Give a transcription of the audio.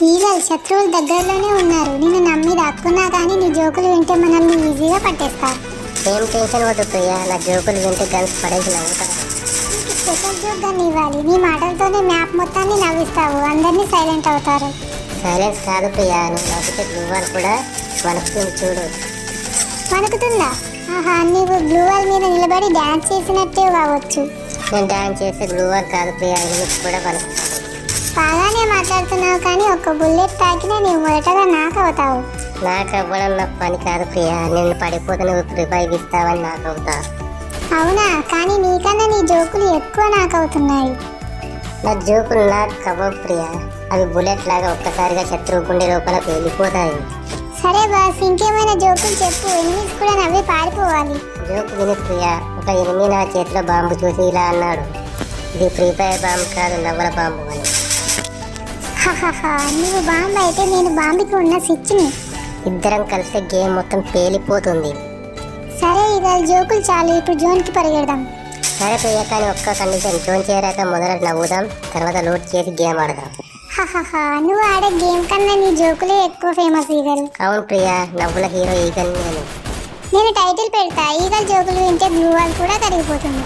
Eagle శత్రువులు దగ్గరలోనే ఉన్నారు. నిన్ను నమ్మి దాక్కున్నా కానీ నీ జోకులు వింటే మనల్ని ఈజీగా పట్టేస్తారు. ఏం టెన్షన్ వద్దు ప్రియా, నా జోకులు వింటే గన్స్ పడేసి నవ్వుతాను. నీకు స్పెషల్ జోక్ గన్ ఇవ్వాలి. నీ మాటలతోనే మ్యాప్ మొత్తాన్ని నవ్విస్తావు, అందరినీ సైలెంట్ అవుతారు. సైలెన్స్ కాదు ప్రియా, నువ్వు నవ్వుతే గ్లూవాల్ కూడా వణుకుతుంది చూడు. వణుకుతుందా? ఆహా, నీవు బ్లూ వాల్ మీద నిలబడి డ్యాన్స్ చేసినట్టే కావచ్చు. నేను డాన్స్ చేసే గ్లూవాల్ కాదు ప్రియా, ఎనిమిది కూడా వణుకుతాను. బాగానే మాట్లాడుతున్నావు కానీ ఒక్క బుల్లెట్ తాకినా నీవు మొదటగా నాకు అవుతావు. నాకు అవ్వడం నా పని కాదు ప్రియా, నేను పడిపోతే నువ్వు రివైవ్ ఇస్తావని నాకు అవుతా. అవునా? కానీ నీకన్నా నీ జోకులు ఎక్కువ నాకు అవుతున్నాయి. నా జోకులు నాకు కవ్వవు ప్రియా, అవి బుల్లెట్ లాగా ఒక్కసారిగా శత్రువు గుండె లోపల పేలిపోతాయి. సరే బాస్, ఇంకేమైనా జోకులు చెప్పు. ఎనిమిస్ కూడా నవ్వి పారిపోవాలి. జోకు విని ప్రియా, ఒక ఎనిమిది నా చేతిలో బాంబు చూసి ఇలా అన్నాడు, ఇది ఫ్రీ ఫైర్ బాంబు కాదు, నవ్వుల బాంబు అని. హహహా, నువ్వు బాంబు అయితే నేను బాంబుకి ఉన్న స్విచ్ని. ఇద్దరం కలిస్తే గేమ్ మొత్తం పేలిపోతుంది. సరే ఇక జోకులు చాలు, ఇప్పుడు జోన్కి పరిగెడదాం. సరే ప్రియా, కానీ ఒక్క కండిషన్, జోన్ చేరాక మొదట నవ్వుదాం, తర్వాత లోడ్ చేసి గేమ్ ఆడదాం. హహహా, నువ్వు ఆడే గేమ్ కన్నా నీ జోకులే ఎక్కువ ఫేమస్ ఈగల్. అవును ప్రియా, నవ్వుల హీరో ఈగల్ నేను. నేను టైటిల్ పెడతా, ఈగల్ జోకులు వింటే బ్లూ వాల్ కూడా కరిగిపోతుంది.